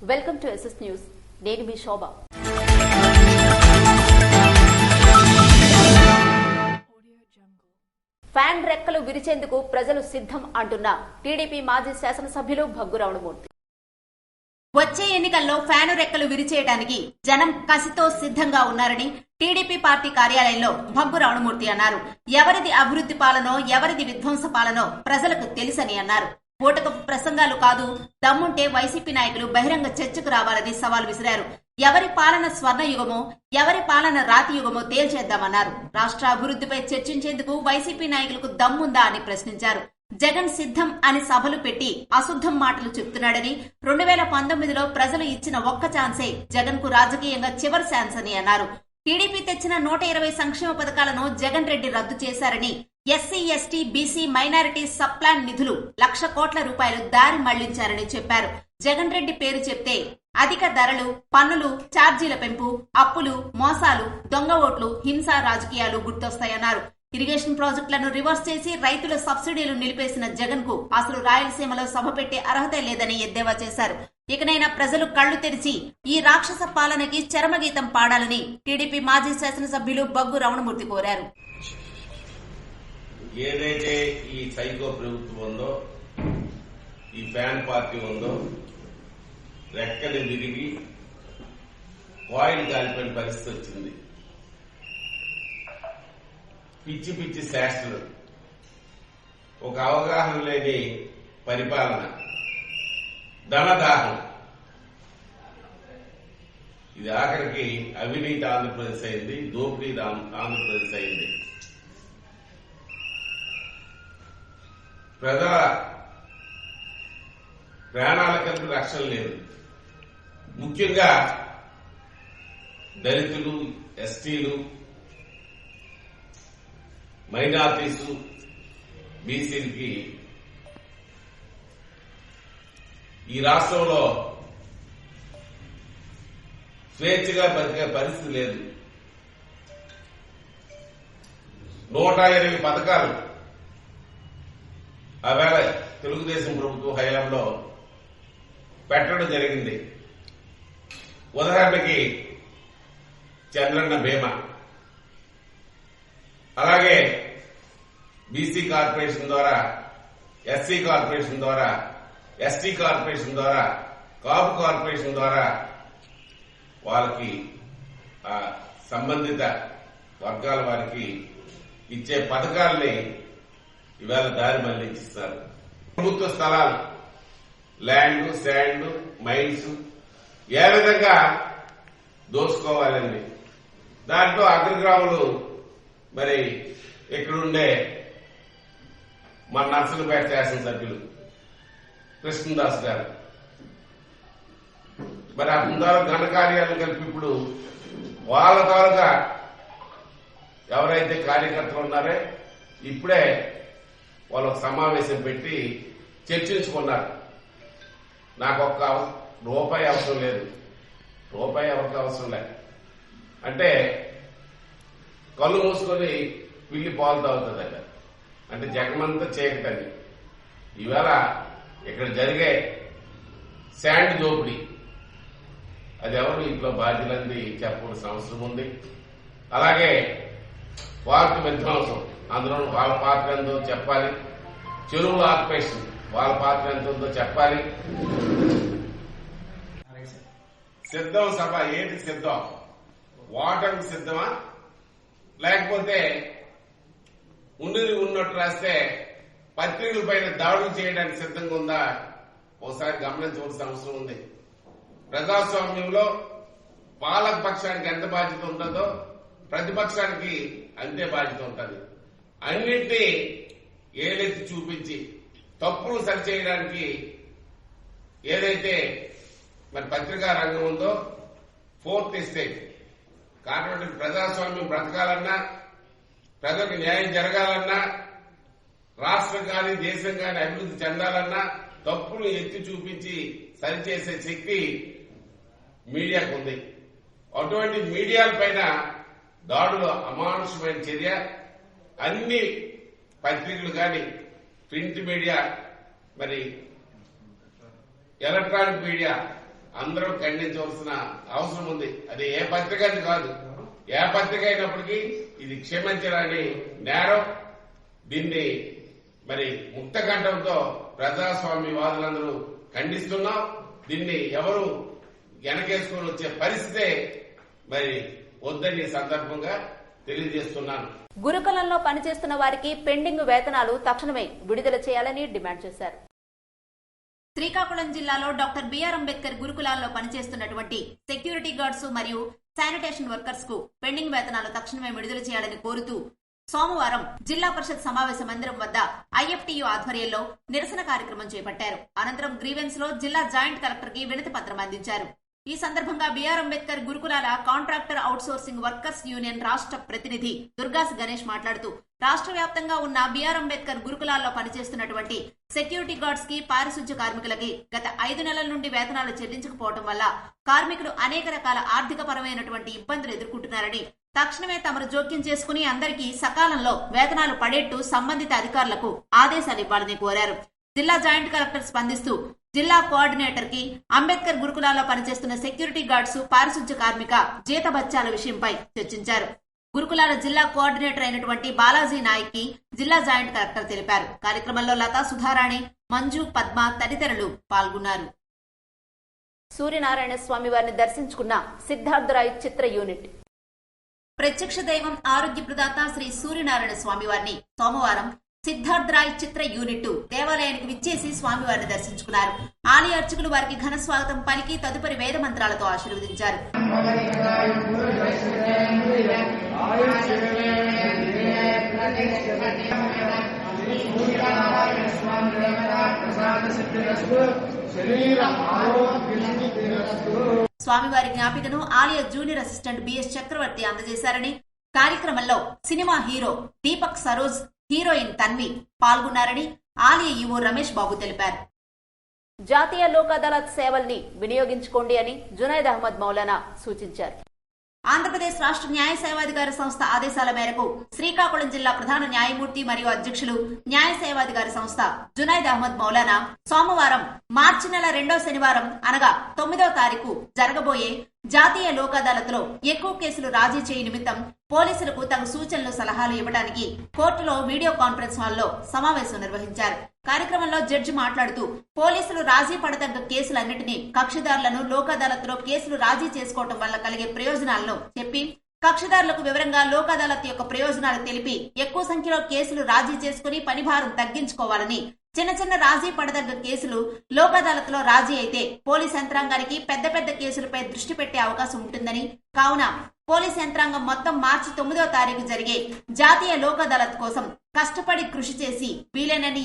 Welcome to SS news. నేను మీ శోభ. Fan రెక్కలు విరిచేందుకు ప్రజలు సిద్ధం అంటున్న టీడీపీ మాజీ శాసనసభ్యులు భగ్గు రమణమూర్తి. వచ్చే ఎన్నికల్లో ఫ్యాను రెక్కలు విరిచేయడానికి జనం కసితో సిద్ధంగా ఉన్నారని టీడీపీ పార్టీ కార్యాలయంలో భగ్గు రమణమూర్తి అన్నారు. ఎవరిది అభివృద్ధి పాలనో ఎవరిది విధ్వంస పాలనో ప్రజలకు తెలుసని అన్నారు. ఓటకపు ప్రసంగాలు కాదు, దమ్ముంటే వైసీపీ నాయకులు బహిరంగ చర్చకు రావాలని సవాల్ విసిరారు. ఎవరి పాలన స్వర్ణయుగమో ఎవరి పాలన రాతి యుగమో తేల్చేద్దామన్నారు. రాష్ట్ర అభివృద్ధిపై చర్చించేందుకు వైసీపీ నాయకులకు దమ్ముందా అని ప్రశ్నించారు. జగన్ సిద్ధం అని సభలు పెట్టి అశుద్ధం మాటలు చెప్తున్నాడని, 2019లో ప్రజలు ఇచ్చిన ఒక్క ఛాన్సే జగన్ కు రాజకీయంగా చివరి ఛాన్స్ అని అన్నారు. టీడీపీ తెచ్చిన 120 సంక్షేమ పథకాలను జగన్ రెడ్డి రద్దు చేశారని, SC ST BC minority sub plan నిధులు 1,00,000 కోట్ల రూపాయలు దారి మళ్లించారని చెప్పారు. జగన్ రెడ్డి పేరు చెప్తే అధిక ధరలు, పన్నులు, ఛార్జీల పెంపు, అప్పులు, మోసాలు, దొంగ ఓట్లు, హింస రాజకీయాలు గుర్తొస్తాయన్నారు. ఇరిగేషన్ ప్రాజెక్టులను రివర్స్ చేసి రైతుల సబ్సిడీలు నిలిపేసిన జగన్ కు అసలు రాయలసీమలో సభ పెట్టే అర్హత లేదని ఎద్దేవా చేశారు. ఇకనైనా ప్రజలు కళ్లు తెరిచి ఈ రాక్షస పాలనకి చరమగీతం పాడాలని టీడీపీ మాజీ శాసనసభ్యులు భగ్గు రమణమూర్తి కోరారు. ఏదైతే ఈ సైకో ప్రభుత్వం ఉందో, ఈ ఫ్యాన్ పార్టీ ఉందో, రెక్కలు విరిగి కాయిల్ కాలిపోయిన పరిస్థితి వచ్చింది. పిచ్చి పిచ్చి శాస్త్రులు, ఒక అవగాహన లేని పరిపాలన, ధనదాహం. ఇది ఆఖరికి అవినీతి ఆంధ్రప్రదేశ్ అయింది, దోపిడీ ఆంధ్రప్రదేశ్ అయింది. ప్రజల ప్రాణాలకు రక్షణ లేదు. ముఖ్యంగా దళితులు, ఎస్టీలు, మైనార్టీస్, బీసీలకి ఈ రాష్ట్రంలో స్వేచ్ఛగా బతికే పరిస్థితి లేదు. 120 పథకాలు ఆవేళ తెలుగుదేశం ప్రభుత్వ హయాంలో పెట్టడం జరిగింది. ఉదాహరణకి చంద్రన్న బీమా, అలాగే బీసీ కార్పొరేషన్ ద్వారా, ఎస్సీ కార్పొరేషన్ ద్వారా, ఎస్టీ కార్పొరేషన్ ద్వారా, కాపు కార్పొరేషన్ ద్వారా వాళ్ళకి సంబంధిత వర్గాల వారికి ఇచ్చే పథకాలని ఇవాళ దారి మళ్లించిస్తారు. ప్రభుత్వ స్థలాలు, ల్యాండ్, శాండ్, మైన్స్ ఏ విధంగా దోచుకోవాలని దాంట్లో అగ్రగ్రాములు మరి ఇక్కడుండే మన నర్సంపేట శాసనసభ్యులు కృష్ణదాస్ గారు మరి ఆ ముందారు ఘనకార్యాలను కలిపి ఇప్పుడు వాళ్ళ తాలూగా ఎవరైతే కార్యకర్తలు ఉన్నారో ఇప్పుడే వాళ్ళు ఒక సమావేశం పెట్టి చర్చించుకున్నారు. నాకు ఒక్క రూపాయి అవసరం లేదు, రూపాయి ఎవరికి అవసరం లేదు అంటే కళ్ళు మూసుకొని పిల్లి పాలు తాగుతుందట. అంటే జగమంతా చీకటని. ఈవేళ ఇక్కడ జరిగే శాండ్ దోపిడీ అది ఎవరు ఇంట్లో బాధ్యులంది చెప్పవలసిన అవసరం ఉంది. అలాగే పార్టీ విధ్వంసం, అందులో వాళ్ళ పాత్ర ఎంతో చెప్పాలి. చెరువుల ఆక్యుపేషన్ వాళ్ళ పాత్ర ఎంత ఉందో చెప్పాలి. సిద్ధం సభ ఏంటి సిద్ధం? ఓటమికి సిద్ధమా, లేకపోతే ఉన్నట్టు రాస్తే పత్రికల పైన దాడులు చేయడానికి సిద్ధంగా ఉందా? ఒకసారి గమనించవలసిన అవసరం ఉంది. ప్రజాస్వామ్యంలో పాలక పక్షానికి ఎంత బాధ్యత ఉంటుందో ప్రతిపక్షానికి అంతే బాధ్యత ఉంటుంది. అన్నింటినీ ఏలెత్తి చూపించి తప్పులు సరిచేయడానికి ఏదైతే మరి పత్రికా రంగం ఉందో, ఫోర్త్ ఎస్టేట్ కాబట్టి ప్రజాస్వామ్యం బ్రతకాలన్నా, ప్రజలకు న్యాయం జరగాలన్నా, రాష్ట్రం కానీ దేశం కానీ అభివృద్ధి చెందాలన్నా తప్పులు ఎత్తి చూపించి సరిచేసే శక్తి మీడియాకు ఉంది. అటువంటి మీడియాలపైన దాడులు అమానుషమైన చర్య. అన్ని పత్రికలు కానీ, ప్రింట్ మీడియా, మరి ఎలక్ట్రానిక్ మీడియా అందరూ ఖండించవలసిన అవసరం ఉంది. అది ఏ పత్రిక అని కాదు, ఏ పత్రిక అయినప్పటికీ ఇది క్షమించరాని నేరం. దీన్ని మరి ముక్త కంఠంతో ప్రజాస్వామ్యవాదులందరూ ఖండిస్తున్నాం. దీన్ని ఎవరు వెనకేసుకొని వచ్చే పరిస్థితే మరి వద్దని సందర్భంగా తెలియజేస్తున్నాను. గురుకులంలో పనిచేస్తున్న వారికి పెండింగ్ వేతనాలు తక్షణమే విడుదల చేయాలని డిమాండ్ చేశారు. శ్రీకాకుళం జిల్లాలో డాక్టర్ బిఆర్ అంబేద్కర్ గురుకులాల్లో పనిచేస్తున్నటువంటి సెక్యూరిటీ గార్డ్స్ మరియు శానిటేషన్ వర్కర్స్ కు పెండింగ్ వేతనాలు తక్షణమే విడుదల చేయాలని కోరుతూ సోమవారం జిల్లా పరిషత్ సమావేశ మందిరం వద్ద ఐఎఫ్టీయూ ఆధ్వర్యంలో నిరసన కార్యక్రమం చేపట్టారు. అనంతరం గ్రీవెన్స్ లో జిల్లా జాయింట్ కలెక్టర్ కి వినతి పత్రం అందించారు. ఈ సందర్భంగా బిఆర్ అంబేద్కర్ గురుకులాల కాంట్రాక్టర్ అవుట్సోర్సింగ్ వర్కర్స్ యూనియన్ రాష్ట్ర ప్రతినిధి దుర్గాస్ గణేష్ మాట్లాడుతూ రాష్ట్ర వ్యాప్తంగా ఉన్న బిఆర్ అంబేద్కర్ గురుకులాల్లో పనిచేస్తున్నటువంటి సెక్యూరిటీ గార్డ్స్ కి, పారిశుధ్య కార్మికులకి గత 5 నెలల నుండి వేతనాలు చెల్లించకపోవడం వల్ల కార్మికులు అనేక రకాల ఆర్థిక పరమైనటువంటి ఇబ్బందులు ఎదుర్కొంటున్నారని, తక్షణమే తమరు జోక్యం చేసుకుని అందరికీ సకాలంలో వేతనాలు పడేట్టు సంబంధిత అధికారులకు ఆదేశాలు ఇవ్వాలని కోరారు. జిల్లా జాయింట్ కలెక్టర్ స్పందిస్తూ జిల్లా కోఆర్డినేటర్ కి అంబేద్కర్ గురుకులాల్లో పనిచేస్తున్న సెక్యూరిటీ గార్డ్స్, పారిశుధ్య కార్మిక జీతభత్యాల విషయంపై చర్చించారు. గురుకులాల జిల్లా కోఆర్డినేటర్ అయినటువంటి బాలాజీ నాయక్ కి జిల్లా జాయింట్ కలెక్టర్ తెలిపారు. కార్యక్రమంలో లతా, సుధారాణి, మంజు, పద్మ తదితరులు పాల్గొన్నారు. సూర్యనారాయణ స్వామి వారిని దర్శించుకున్న సిద్ధార్థరాయ్ చిత్ర యూనిట్. ప్రత్యక్ష దైవం ఆరోగ్య ప్రదాత శ్రీ సూర్యనారాయణ స్వామి వారిని సోమవారం సిద్ధార్థరాయ్ చిత్ర యూనిట్ దేవాలయానికి విచ్చేసి స్వామివారిని దర్శించుకున్నారు. ఆలయ అర్చకులు వారికి ఘన స్వాగతం పలికి తదుపరి వేద మంత్రాలతో ఆశీర్వదించారు. స్వామివారి జ్ఞాపికను ఆలయ జూనియర్ అసిస్టెంట్ బిఎస్ చక్రవర్తి అందజేశారని, కార్యక్రమంలో cinema hero Deepak Saroj, heroine Tanvi పాల్గొన్నారని ఆలయ ఈవో రమేష్ బాబు తెలిపారు. జాతీయ లోక్ అదాలత్ సేవల్ని వినియోగించుకోండి అని జునైద్ అహ్మద్ మౌలానా సూచించారు. ఆంధ్రప్రదేశ్ రాష్ట్ర న్యాయ సేవాధికార సంస్థ ఆదేశాల మేరకు శ్రీకాకుళం జిల్లా ప్రధాన న్యాయమూర్తి మరియు అధ్యక్షులు న్యాయ సేవాధికార సంస్థ జునైద్ అహ్మద్ మౌలానా సోమవారం మార్చి నెల 2వ శనివారం అనగా 9వ తారీఖు జరగబోయే జాతీయ లోక్ అదాలత్ లో ఎక్కువ కేసులు రాజీ చేయ నిమిత్తం పోలీసులకు తగు సూచనలు, సలహాలు ఇవ్వడానికి కోర్టులో వీడియో కాన్ఫరెన్స్ హాల్లో సమావేశం నిర్వహించారు. కార్యక్రమంలో జడ్జి మాట్లాడుతూ పోలీసులు రాజీ పడదగ్గ కేసులన్నింటినీ కక్షిదారులను లోక్ అదాలత్ లో కేసులు రాజీ చేసుకోవడం వల్ల కలిగే ప్రయోజనాలను చెప్పి కక్షిదారులకు వివరంగా లోక్ అదాలత్ యొక్క ప్రయోజనాలు తెలిపి ఎక్కువ సంఖ్యలో కేసులు రాజీ చేసుకుని పనిభారం తగ్గించుకోవాలని, చిన్న చిన్న రాజీ పడదగ్గ కేసులు లోక్ అదాలత్ లో రాజీ అయితే పోలీస్ యంత్రాంగానికి పెద్ద పెద్ద కేసులపై దృష్టి పెట్టే అవకాశం ఉంటుందని, కావున పోలీస్ యంత్రాంగం మొత్తం మార్చి 9వ తారీఖు జరిగే జాతీయ లోక్ అదాలత్ కోసం కష్టపడి కృషి చేసి వీలైనన్ని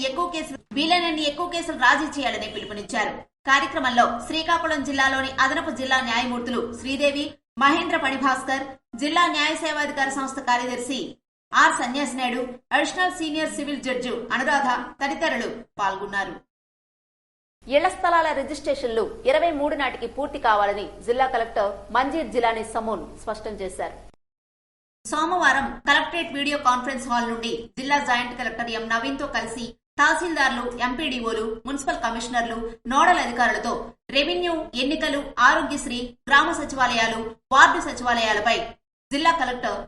ఎక్కువ కేసులు రాజీ చేయాలని పిలుపునిచ్చారు. కార్యక్రమంలో శ్రీకాకుళం జిల్లాలోని అదనపు జిల్లా న్యాయమూర్తులు శ్రీదేవి, మహేంద్ర పణిభాస్కర్, జిల్లా న్యాయ సేవాధికార సంస్థ కార్యదర్శి ఆర్ సన్యాసి Naidu, additional senior civil judge Anuradha తదితరులు పాల్గొన్నారు. ఇళ్ల స్థలాల రిజిస్ట్రేషన్లు 23 నాటికి పూర్తి కావాలని జిల్లా కలెక్టర్ మంజీర్ జిలానీ సమూన్ స్పష్టం చేశారు. సోమవారం కలెక్టరేట్ వీడియో కాన్ఫరెన్స్ హాల్ నుండి జిల్లా జాయింట్ కలెక్టర్ ఎం నవీన్ తో కలిసి తహసీల్దార్లు, ఎంపీడీఓలు, మున్సిపల్ కమిషనర్లు, నోడల్ అధికారులతో రెవెన్యూ, ఎన్నికలు, ఆరోగ్యశ్రీ, గ్రామ సచివాలయాలు, వార్డు సచివాలయాలపై జిల్లా కలెక్టర్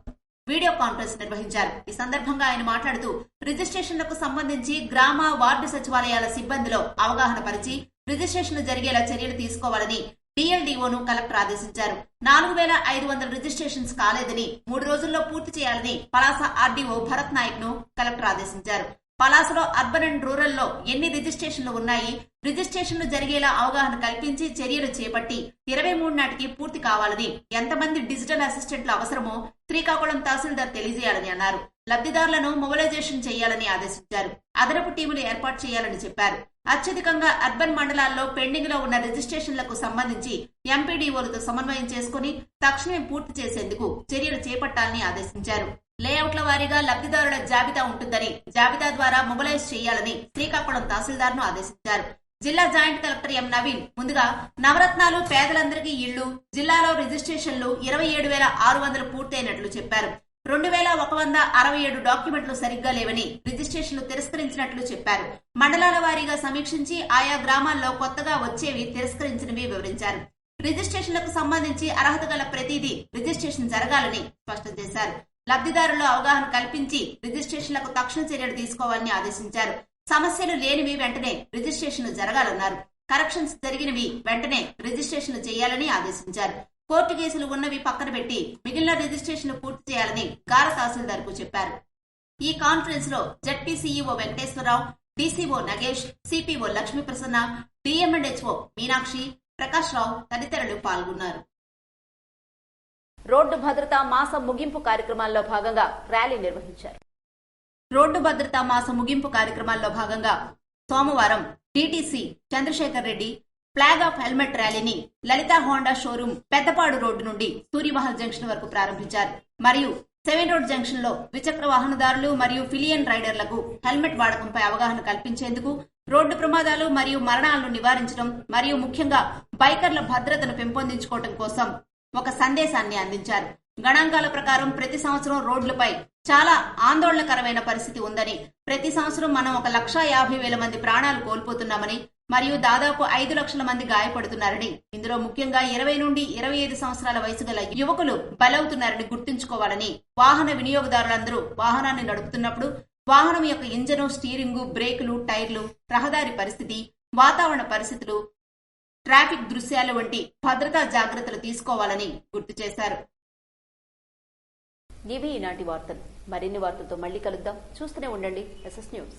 వీడియో కాన్ఫరెన్స్ నిర్వహించారు. ఈ సందర్భంగా ఆయన మాట్లాడుతూ రిజిస్ట్రేషన్లకు సంబంధించి గ్రామ, వార్డు సచివాలయాల సిబ్బందిలో అవగాహన పరిచి రిజిస్ట్రేషన్లు జరిగేలా చర్యలు తీసుకోవాలని డిఎల్డీఓను కలెక్టర్ ఆదేశించారు. 4500 రిజిస్ట్రేషన్స్ కాలేదని 3 రోజుల్లో పూర్తి చేయాలని పలాస ఆర్డీఓ భరత్ నాయక్ ను కలెక్టర్ ఆదేశించారు. పలాసలో అర్బన్ అండ్ రూరల్ లో ఎన్ని రిజిస్ట్రేషన్లు ఉన్నాయి, రిజిస్ట్రేషన్లు జరిగేలా అవగాహన కల్పించి చర్యలు చేపట్టి 23 నాటికి పూర్తి కావాలని, ఎంతమంది డిజిటల్ అసిస్టెంట్లు అవసరమో శ్రీకాకుళం తహసీల్దార్ తెలియజేయాలని అన్నారు. లబ్ధిదారులను మొబిలైజేషన్ చేయాలని ఆదేశించారు. అదనపు టీములు ఏర్పాటు చేయాలని చెప్పారు. అత్యధికంగా అర్బన్ మండలాల్లో పెండింగ్ లో ఉన్న రిజిస్ట్రేషన్లకు సంబంధించి ఎంపీడీఓలతో సమన్వయం చేసుకుని తక్షణమే పూర్తి చేసేందుకు చర్యలు చేపట్టాలని ఆదేశించారు. లేఅవుట్ల వారీగా లబ్ధిదారుల జాబితా ఉంటుందని, జాబితా ద్వారా మొబిలైజ్ చేయాలని శ్రీకాకుళం తహసీల్దార్ ను ఆదేశించారు. జిల్లా జాయింట్ కలెక్టర్ ఎం నవీన్ ముందుగా నవరత్నాలు, పేదలందరికీ ఇళ్లు, జిల్లాలో రిజిస్ట్రేషన్లు 27,600 పూర్తయినట్లు చెప్పారు. 2167 డాక్యుమెంట్లు సరిగ్గా లేవని, రిజిస్ట్రేషన్లు తిరస్కరించినట్లు చెప్పారు. మండలాల వారీగా సమీక్షించి ఆయా గ్రామాల్లో కొత్తగా వచ్చేవి తిరస్కరించినవి వివరించారు. రిజిస్ట్రేషన్లకు సంబంధించి అర్హత గల ప్రతిదీ రిజిస్ట్రేషన్ జరగాలని స్పష్టం చేశారు. లబ్ధిదారుల్లో అవగాహన కల్పించి రిజిస్ట్రేషన్లకు తక్షణ చర్యలు తీసుకోవాలని ఆదేశించారు. సమస్యలు లేనివి వెంటనే రిజిస్ట్రేషన్లు జరగాలన్నారు. కరెక్షన్స్ జరిగినవి వెంటనే రిజిస్ట్రేషన్లు చేయాలని ఆదేశించారు. కోర్టు కేసులు ఉన్నవి పక్కన పెట్టి మిగిలిన రిజిస్ట్రేషన్లు పూర్తి చేయాలని గార తహసీల్దార్ కు చెప్పారు. ఈ కాన్ఫరెన్స్ లో ZP CEO Venkateswararao, DCO Nagesh, CPO Lakshmiprasanna, DM and HO Meenakshi, Prakash Rao తదితరులు పాల్గొన్నారు. రోడ్డు భద్రతా మాస ముగింపు కార్యక్రమాల్లో భాగంగా ర్యాలీ నిర్వహించారు. రోడ్డు భద్రతా మాస ముగింపు కార్యక్రమాల్లో భాగంగా సోమవారం DTC Chandrasekhar Reddy flag off helmet ర్యాలీని Lalitha Honda showroom Peddapadu road నుండి సూర్యమహల్ జంక్షన్ వరకు ప్రారంభించారు. మరియు 7 రోడ్ జంక్షన్ లో ద్విచక్ర వాహనదారులు మరియు ఫిలియన్ రైడర్లకు హెల్మెట్ వాడకంపై అవగాహన కల్పించేందుకు, రోడ్డు ప్రమాదాలు మరియు మరణాలను నివారించడం మరియు ముఖ్యంగా బైకర్ల భద్రతను పెంపొందించుకోవడం కోసం ఒక సందేశాన్ని అందించారు. గణాంకాల ప్రకారం ప్రతి సంవత్సరం రోడ్లపై చాలా ఆందోళనకరమైన పరిస్థితి ఉందని, ప్రతి సంవత్సరం మనం 1,50,000 మంది ప్రాణాలు కోల్పోతున్నామని మరియు దాదాపు 5 లక్షల మంది గాయపడుతున్నారని, ఇందులో ముఖ్యంగా 20 నుండి 25 సంవత్సరాల వయసు గల యువకులు బలవుతున్నారని గుర్తుంచుకోవాలని, వాహన వినియోగదారులందరూ వాహనాన్ని నడుపుతున్నప్పుడు వాహనం యొక్క ఇంజను, స్టీరింగు, బ్రేకులు, టైర్లు, రహదారి పరిస్థితి, వాతావరణ పరిస్థితులు, ట్రాఫిక్ దృశ్యాలు వంటి భద్రతా జాగ్రత్తలు తీసుకోవాలని గుర్తు చేశారు. ఇవి ఈనాటి వార్తలు. మరిన్ని వార్తలతో మళ్ళీ కలుద్దాం. చూస్తూనే ఉండండి SS న్యూస్.